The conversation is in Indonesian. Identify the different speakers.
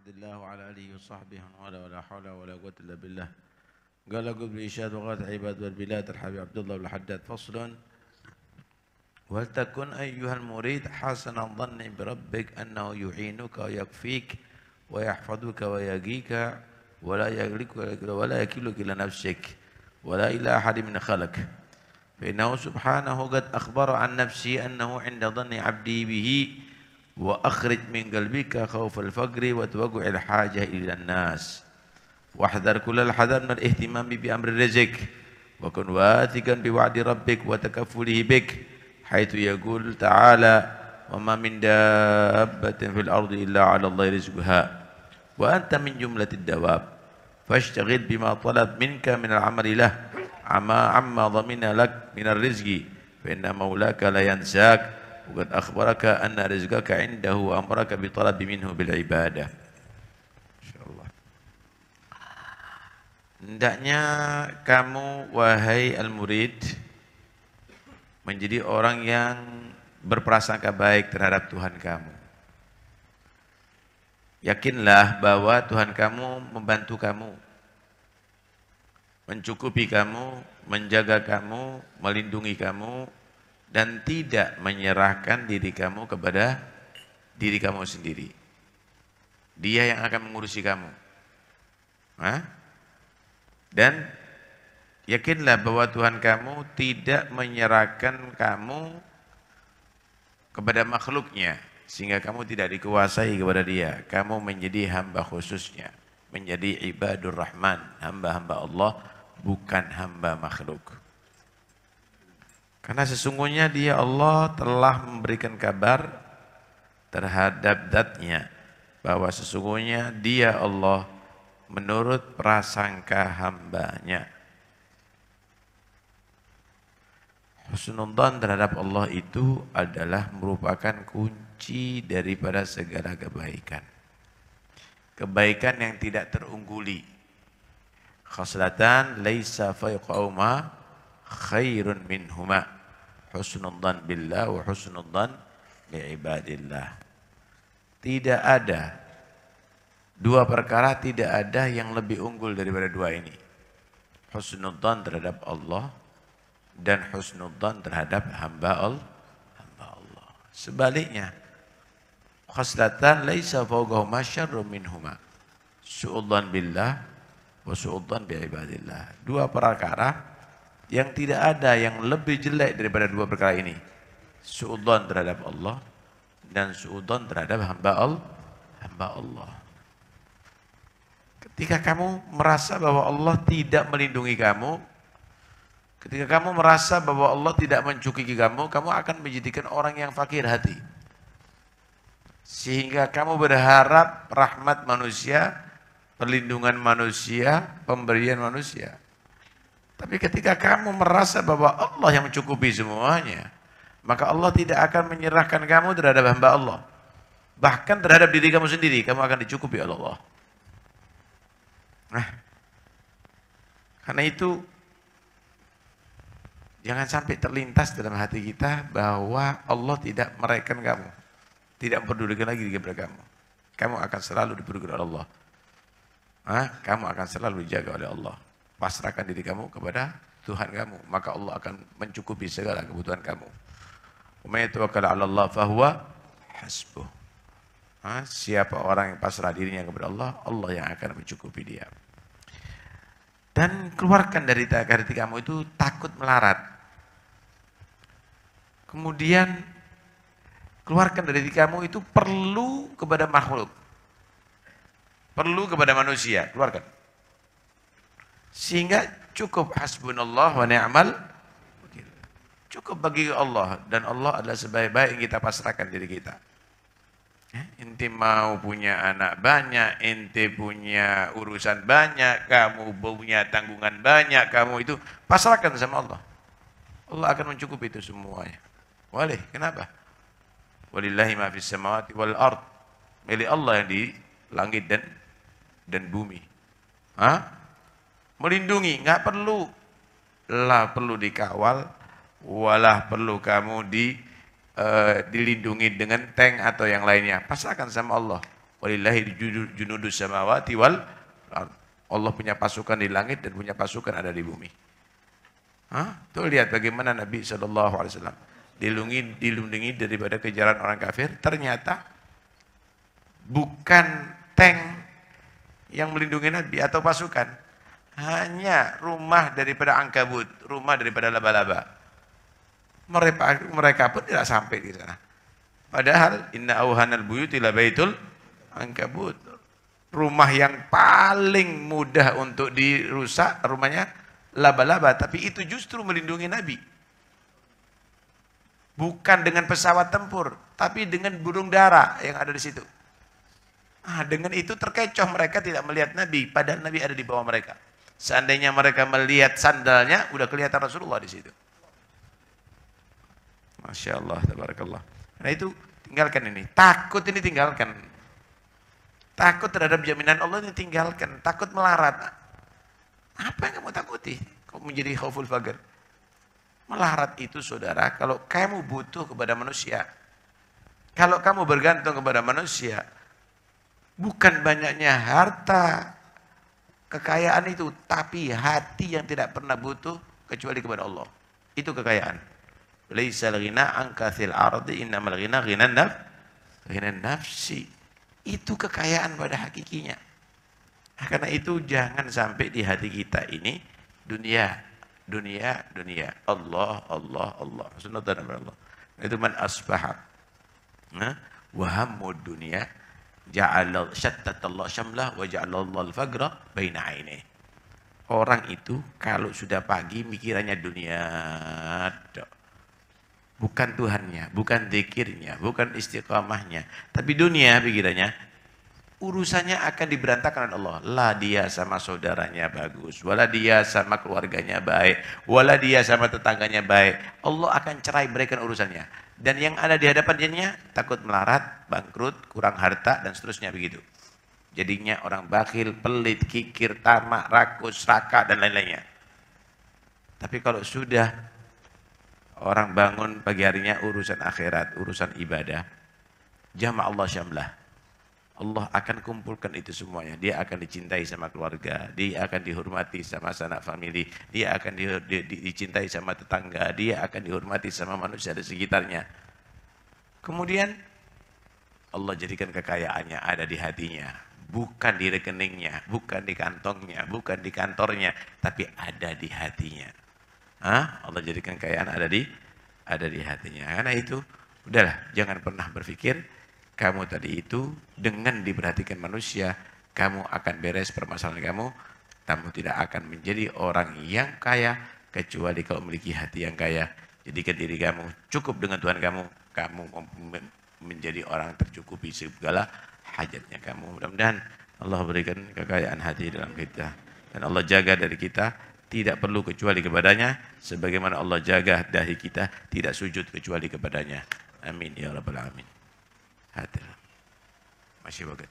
Speaker 1: Abdullah wa ala alihi wa sahbihi wa la hawla wa la quwwata illa billah. قال قل بإشهاد وغاث عباد والبلاد الحبيب عبد الله الحداد فصل ولتكن أيها المريد حسن الظن بربك أنه يعينك ويكفيك ويحفظك ويقيك ولا يكلك إلى نفسك ولا إلى أحد من خلق فإنه سبحانه قد أخبر عن نفسه أنه عند ظن عبدي به وأخرج من قلبك خوف الفقر وتوقع الحاجة إلى الناس واحذر كل الحذر من الاهتمام بأمر الرزق وكن واثقا بوعد ربك وتكفله بك حيث يقول تعالى وما من دابة في الأرض إلا على الله رزقها وأنت من جملة الدواب فاشتغل بما طلب منك من العمل له عما ضمن لك من الرزق فإن مولاك لا ينساك وقد أخبرك أن رزقك عنده وأمرك بطلب منه بالعبادة. Insyaallah. Hendaknya kamu wahai al-murid menjadi orang yang berprasangka baik terhadap Tuhan kamu. Yakinlah bahwa Tuhan kamu membantu kamu, mencukupi kamu, menjaga kamu, melindungi kamu, dan tidak menyerahkan diri kamu kepada diri kamu sendiri. Dia yang akan mengurusi kamu. Dan yakinlah bahwa Tuhan kamu tidak menyerahkan kamu kepada makhluknya, sehingga kamu tidak dikuasai kepada dia. Kamu menjadi hamba khususnya, menjadi ibadur rahman, hamba-hamba Allah, bukan hamba makhluk. Karena sesungguhnya dia Allah telah memberikan kabar terhadap zatnya, bahwa sesungguhnya dia Allah menurut prasangka hambanya. Husnudzan terhadap Allah itu adalah merupakan kunci daripada segala kebaikan. Kebaikan yang tidak terungguli. Khaslatan laisa fawqahuma khairun minhuma. Husnudzan billah wa husnudzan bi'ibadillah. Tidak ada dua perkara, tidak ada yang lebih unggul daripada dua ini. Husnudzan terhadap Allah dan husnudzan terhadap hamba Allah. Sebaliknya, khaslatan laisa fawqahuma syarrun minhuma. Su'udzan billah wa su'udzan bi'ibadillah. Dua perkara yang tidak ada yang lebih jelek daripada dua perkara ini. Su'udzan terhadap Allah dan su'udzan terhadap hamba Allah. Ketika kamu merasa bahwa Allah tidak melindungi kamu, ketika kamu merasa bahwa Allah tidak mencukupi kamu, kamu akan menjadikan orang yang fakir hati. Sehingga kamu berharap rahmat manusia, perlindungan manusia, pemberian manusia. Tapi ketika kamu merasa bahwa Allah yang mencukupi semuanya, maka Allah tidak akan menyerahkan kamu terhadap hamba Allah. Bahkan terhadap diri kamu sendiri, kamu akan dicukupi oleh Allah. Nah, karena itu jangan sampai terlintas dalam hati kita bahwa Allah tidak merahkan kamu, tidak mempedulikan lagi kepada kamu. Kamu akan selalu dipedulikan oleh Allah. Kamu akan selalu dijaga oleh Allah. Pasrahkan diri kamu kepada Tuhan kamu, maka Allah akan mencukupi segala kebutuhan kamu. May tawakkal 'ala Allah fahuwa hasbuh. Siapa orang yang pasrah dirinya kepada Allah, Allah yang akan mencukupi dia. Dan keluarkan dari hati kamu itu takut melarat. Kemudian keluarkan dari diri kamu itu perlu kepada makhluk. Perlu kepada manusia, keluarkan. Sehingga cukup hasbunallah wa ni'mal wakil. Cukup bagi Allah, dan Allah adalah sebaik-baik yang kita pasrahkan diri kita. Ente mau punya anak banyak, ente punya urusan banyak, kamu punya tanggungan banyak, kamu itu pasrahkan sama Allah. Allah akan mencukupi itu semuanya. Walih, kenapa? Walillahi ma fis samawati wal ard. Milik Allah yang di langit dan bumi. Melindungi, enggak perlu dikawal, walah perlu kamu dilindungi dengan tank atau yang lainnya. Pasrahkan sama Allah. Walillahi junudus samawati wal ard. Allah punya pasukan di langit dan punya pasukan ada di bumi. Tuh lihat bagaimana Nabi SAW dilindungi daripada kejaran orang kafir. Ternyata bukan tank yang melindungi Nabi atau pasukan. Hanya rumah daripada ankabut, rumah daripada laba-laba. Mereka pun tidak sampai di sana. Padahal inna auhanal buyuti la baitul ankabut. Rumah yang paling mudah untuk dirusak rumahnya laba-laba, tapi itu justru melindungi Nabi. Bukan dengan pesawat tempur, tapi dengan burung dara yang ada di situ. Dengan itu terkecoh mereka tidak melihat Nabi, padahal Nabi ada di bawah mereka. Seandainya mereka melihat sandalnya, udah kelihatan Rasulullah di situ. Masya Allah, tabarakallah. Nah itu tinggalkan ini, takut ini tinggalkan. Takut terhadap jaminan Allah ini tinggalkan. Takut melarat. Apa yang kamu takuti? Kamu menjadi khauful fagar. Melarat itu saudara, kalau kamu butuh kepada manusia. Kalau kamu bergantung kepada manusia. Bukan banyaknya harta, kekayaan itu. Tapi hati yang tidak pernah butuh kecuali kepada Allah. Itu kekayaan. Laisal ghina an kathil ardi innamal ghina ghinan nafsi. Itu kekayaan pada hakikinya. Karena itu jangan sampai di hati kita ini dunia. Allah. Sunnatan Allah. Itu man asbaha wa hammud dunia ja'ala syattatallahu syamlah wa ja'alallahu al-fagra baina ainihi. Orang itu kalau sudah pagi mikirannya dunia. Bukan Tuhannya, bukan zikirnya, bukan istiqamahnya, tapi dunia pikirannya. Urusannya akan diberantakan oleh Allah. Lah dia sama saudaranya bagus, wala dia sama keluarganya baik, wala dia sama tetangganya baik. Allah akan cerai berikan urusannya. Dan yang ada di hadapannya takut melarat, bangkrut, kurang harta dan seterusnya begitu. Jadinya orang bakhil, pelit, kikir, tamak, rakus, raka dan lain-lainnya. Tapi kalau sudah orang bangun pagi harinya urusan akhirat, urusan ibadah, jama' Allah syamlah. Allah akan kumpulkan itu semuanya. Dia akan dicintai sama keluarga, dia akan dihormati sama sanak famili, dia akan dicintai sama tetangga, dia akan dihormati sama manusia di sekitarnya. Kemudian Allah jadikan kekayaannya ada di hatinya, bukan di rekeningnya, bukan di kantongnya, bukan di kantornya, tapi ada di hatinya. Allah jadikan kekayaan ada di hatinya. Karena itu, udahlah, jangan pernah berpikir kamu tadi itu dengan diperhatikan manusia, kamu akan beres permasalahan kamu. Kamu tidak akan menjadi orang yang kaya kecuali kalau memiliki hati yang kaya. Jadikan diri kamu cukup dengan Tuhan kamu. Kamu menjadi orang tercukupi segala hajatnya kamu. Mudah-mudahan Allah berikan kekayaan hati dalam kita. Dan Allah jaga dari kita. Tidak perlu kecuali kepadanya, sebagaimana Allah jaga dahi kita tidak sujud kecuali kepadanya. Amin ya rabbal alamin. Hadir. Masih bagat.